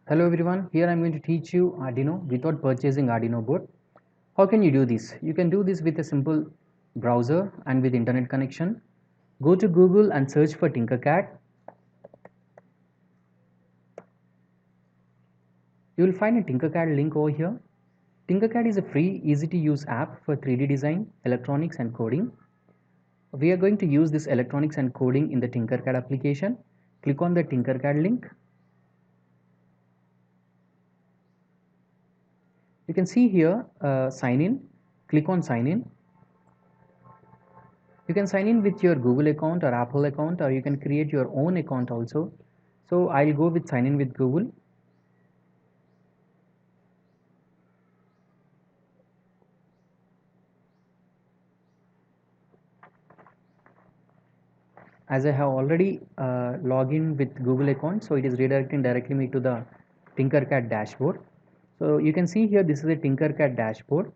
Hello everyone, here I am going to teach you Arduino without purchasing Arduino board. How can you do this? You can do this with a simple browser and with internet connection. Go to Google and search for Tinkercad. You will find a Tinkercad link over here. Tinkercad is a free, easy to use app for 3D design, electronics and coding. We are going to use this electronics and coding in the Tinkercad application. Click on the Tinkercad link. You can see here sign in. Click on sign in. You can sign in with your Google account or Apple account, or you can create your own account also. So I'll go with sign in with Google. As I have already logged in with Google account, so it is redirecting directly me to the Tinkercad dashboard. So you can see here this is a Tinkercad dashboard.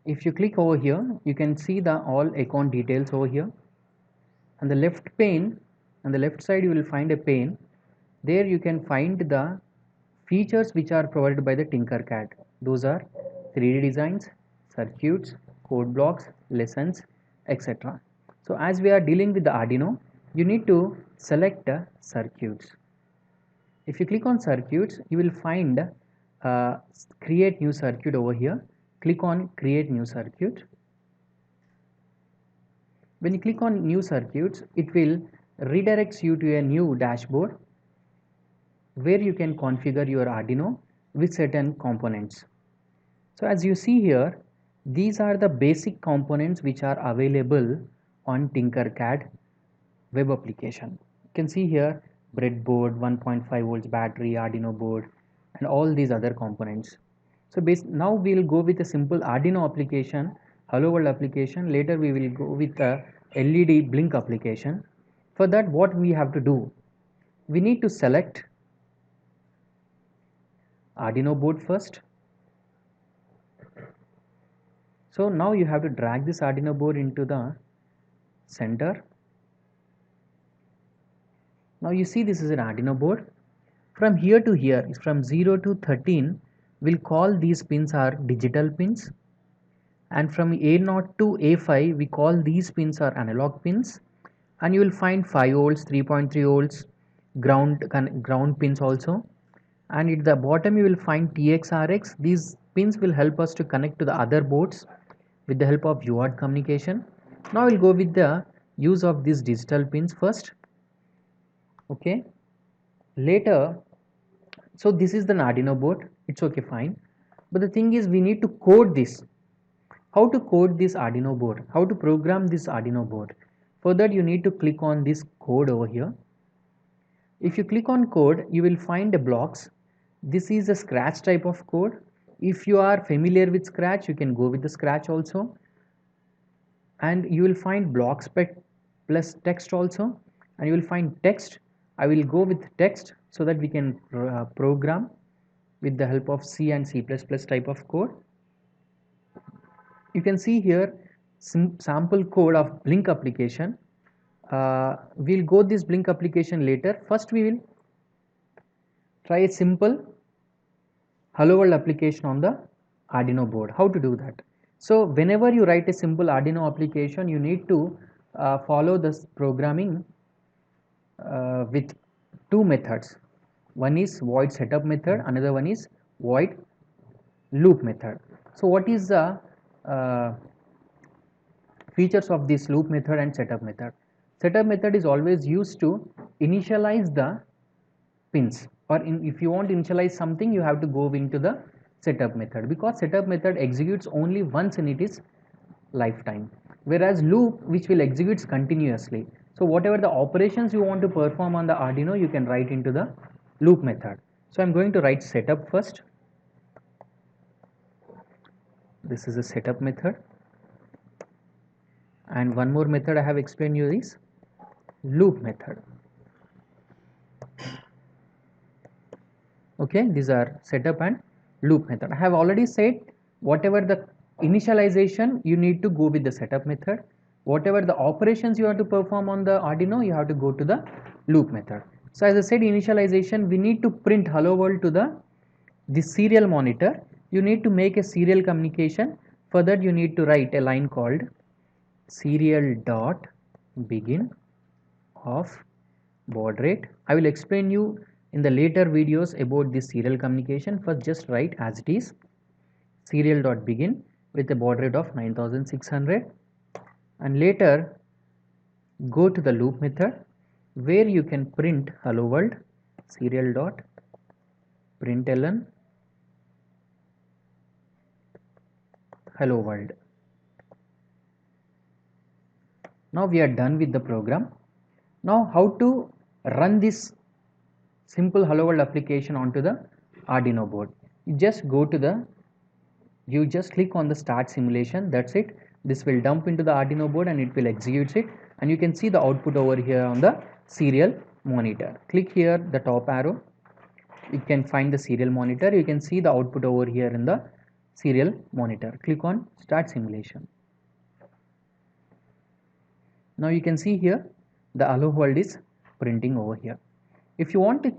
If you click over here, you can see the all account details over here. On the left pane, on the left side you will find a pane. There you can find the features which are provided by the Tinkercad. Those are 3D designs, circuits, code blocks, lessons, etc. So as we are dealing with the Arduino, you need to select circuits. If you click on circuits, you will find create new circuit over here. Click on create new circuit. When you click on new circuits, it will redirects you to a new dashboard where you can configure your Arduino with certain components. So as you see here, these are the basic components which are available on Tinkercad web application. You can see here breadboard, 1.5 volts battery, Arduino board, and all these other components. So now we will go with a simple Arduino application, Hello World application. Later we will go with a LED blink application. For that, what we have to do? We need to select Arduino board first. So now you have to drag this Arduino board into the center. Now you see this is an Arduino board. From here to here, from 0 to 13, we'll call these pins are digital pins. And from A0 to A5, we call these pins are analog pins. And you will find 5 volts, 3.3 volts, ground pins also. And at the bottom you will find TX, RX. These pins will help us to connect to the other boards with the help of UART communication. Now we'll go with the use of these digital pins first. Okay. Later, so this is the Arduino board. It's okay, fine. But the thing is, we need to code this. How to code this Arduino board? How to program this Arduino board? For that, you need to click on this code over here. If you click on code, you will find the blocks. This is a Scratch type of code. If you are familiar with Scratch, you can go with the Scratch also. And you will find blocks plus text also. And you will find text. I will go with text so that we can program with the help of C and C++ type of code. You can see here sample code of Blink application. We'll go this Blink application later. First we will try a simple Hello World application on the Arduino board. How to do that? So whenever you write a simple Arduino application, you need to follow this programming with two methods. One is void setup method, another one is void loop method. So what is the features of this loop method and setup method? Setup method is always used to initialize the pins, or if you want to initialize something, you have to go into the setup method, because setup method executes only once in its lifetime, whereas loop, which will execute continuously. So whatever the operations you want to perform on the Arduino, you can write into the loop method. So I'm going to write setup first. This is a setup method, and one more method I have explained you is loop method. Okay, these are setup and loop method. I have already said whatever the initialization, you need to go with the setup method. Whatever the operations you have to perform on the Arduino, you have to go to the loop method. So as I said, initialization, we need to print hello world to the serial monitor. You need to make a serial communication. For that you need to write a line called serial dot begin of baud rate. I will explain you in the later videos about this serial communication. First just write as it is, serial dot begin with a baud rate of 9600, and later go to the loop method where you can print hello world serial dot println hello world. Now we are done with the program. Now how to run this simple hello world application onto the Arduino board? You just click on the start simulation. That's it. This will dump into the Arduino board and it will execute it, and you can see the output over here on the serial monitor. Click here the top arrow, you can find the serial monitor. You can see the output over here in the serial monitor. Click on start simulation. Now you can see here the hello world is printing over here. If you want to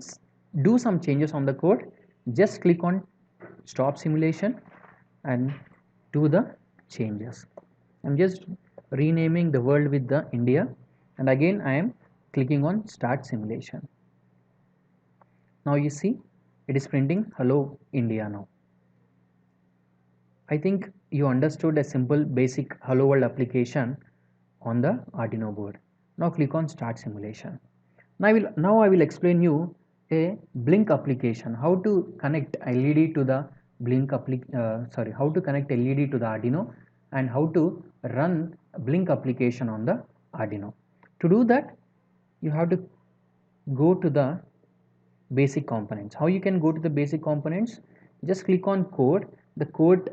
do some changes on the code, just click on stop simulation and do the changes. I'm just renaming the world with the India, and again I am clicking on start simulation. Now you see it is printing hello India now. I think you understood a simple basic hello world application on the Arduino board. Now click on start simulation. Now I will explain you a blink application, how to connect LED to the how to connect LED to the Arduino and how to run blink application on the Arduino. To do that, you have to go to the basic components. How you can go to the basic components? Just click on code. The code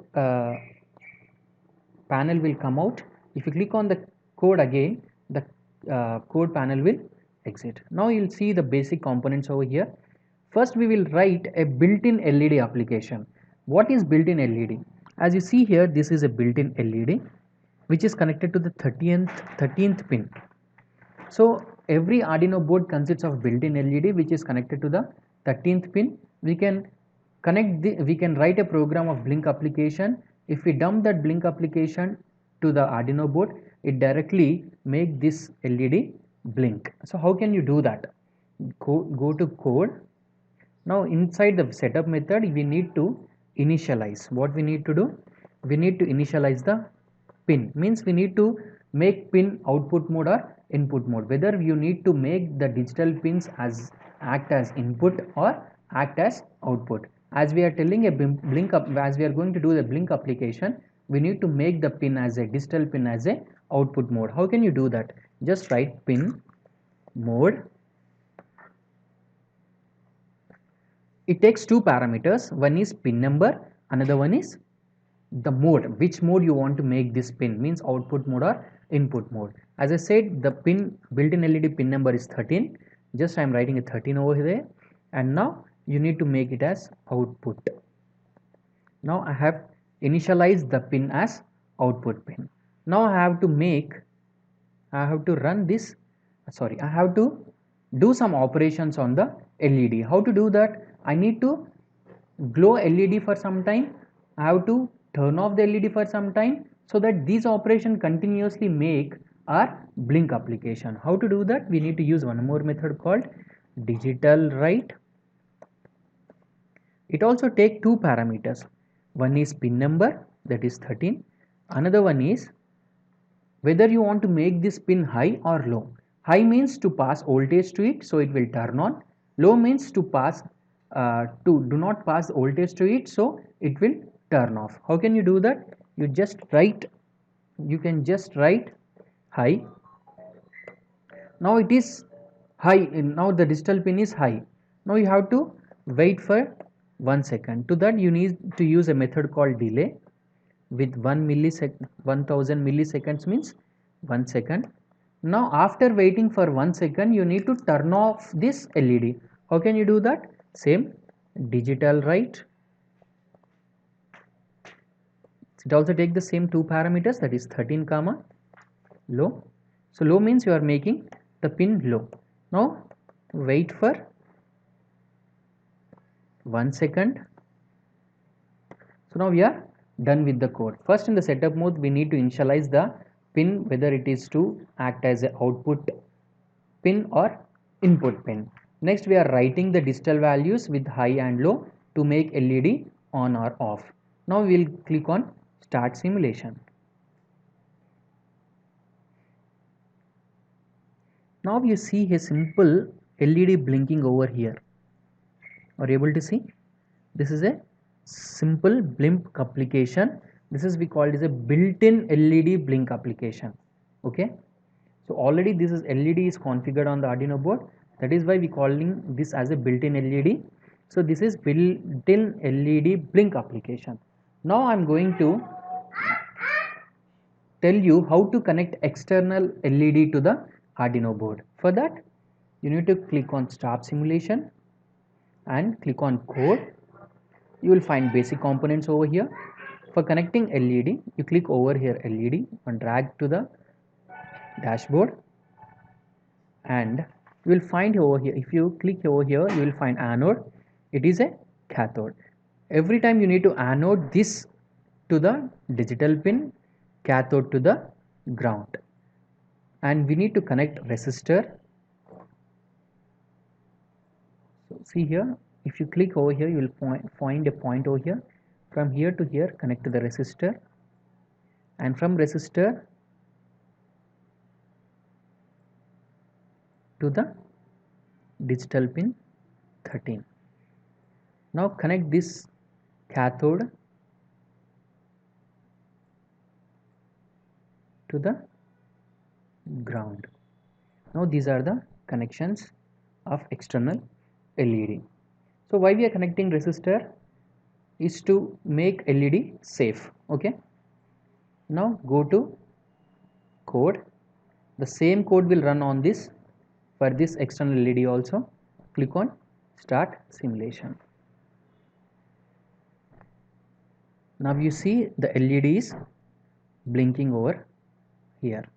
panel will come out. If you click on the code again, the code panel will exit. Now you'll see the basic components over here. First we will write a built-in LED application. What is built-in LED? As you see here, this is a built-in LED which is connected to the 13th pin. So every Arduino board consists of built-in LED which is connected to the 13th pin. We can write a program of blink application. If we dump that blink application to the Arduino board, it directly make this LED blink. So how can you do that? Go to code. Now inside the setup method we need to initialize. What we need to do? We need to initialize the pin. Means we need to make pin output mode or input mode. Whether you need to make the digital pins as act as input or act as output. As we are telling a blink up, as we are going to do the blink application, we need to make the pin as a digital pin as a output mode. How can you do that? Just write pin mode. It takes two parameters. One is pin number, another one is the mode, which mode you want to make this pin, means output mode or input mode. As I said, the pin built-in LED pin number is 13. Just I am writing a 13 over there, and now you need to make it as output. Now I have initialized the pin as output pin. Now I have to do some operations on the LED. How to do that? I need to glow LED for some time. I have to turn off the LED for some time, so that these operations continuously make our blink application. How to do that? We need to use one more method called digital write. It also takes two parameters. One is pin number, that is 13. Another one is whether you want to make this pin high or low. High means to pass voltage to it, so it will turn on. Low means to do not pass voltage to it, so it will turn off. How can you do that? You can just write high. Now it is high. Now the digital pin is high. Now you have to wait for 1 second. To that you need to use a method called delay with 1000 milliseconds means 1 second. Now after waiting for 1 second, you need to turn off this LED. How can you do that? Same digital write. It also take the same two parameters, that is 13 comma low. So low means you are making the pin low. Now Wait for 1 second. So now we are done with the code. First, in the setup mode, we need to initialize the pin, whether it is to act as an output pin or input pin. Next, we are writing the digital values with high and low to make LED on or off. Now we will click on start simulation. Now you see a simple LED blinking over here. Are you able to see? This is a simple blimp application. This is we call it as a built-in LED blink application. Okay. So already this is LED is configured on the Arduino board. That is why we calling this as a built-in LED. So this is built-in LED blink application. Now I am going to tell you how to connect external LED to the Arduino board. For that, you need to click on start simulation and click on code. You will find basic components over here. For connecting LED, you click over here LED and drag to the dashboard, and you will find over here, if you click over here, you will find anode. It is a cathode. Every time you need to anode this to the digital pin, cathode to the ground, and we need to connect resistor. So see here, if you click over here, you will find a point over here. From here to here, connect to the resistor, and from resistor to the digital pin 13. Now connect this cathode to the ground. Now these are the connections of external LED. So why we are connecting resistor is to make LED safe. Okay. Now go to code. The same code will run on this for this external LED also. Click on start simulation. Now you see the LED is blinking over here,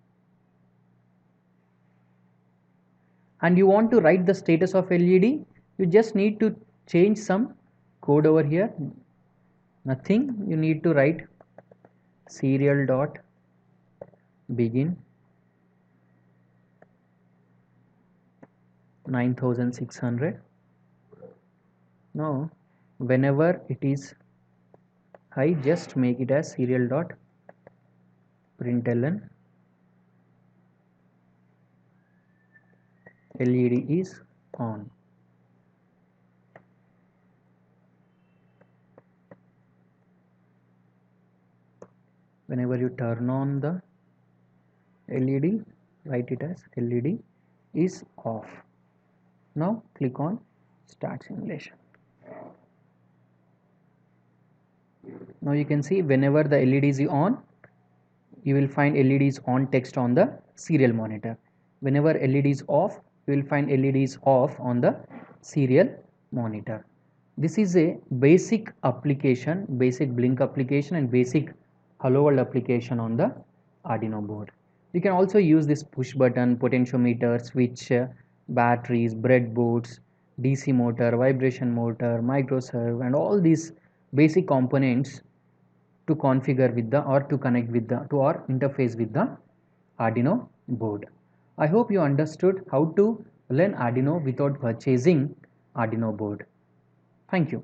and you want to write the status of LED. You just need to change some code over here. Nothing, you need to write serial dot begin 9600. Now whenever it is high, just make it as serial dot println LED is on. Whenever you turn on the LED, write it as LED is off. Now click on start simulation. Now you can see whenever the LED is on, you will find LED is on text on the serial monitor. Whenever LED is off, you will find LED is off on the serial monitor. This is a basic application, basic blink application and basic hello world application on the Arduino board. You can also use this push button, potentiometer, switch, batteries, breadboards, DC motor, vibration motor, microserv, and all these basic components to configure with the or to connect with the to or interface with the Arduino board. I hope you understood how to learn Arduino without purchasing Arduino board. Thank you.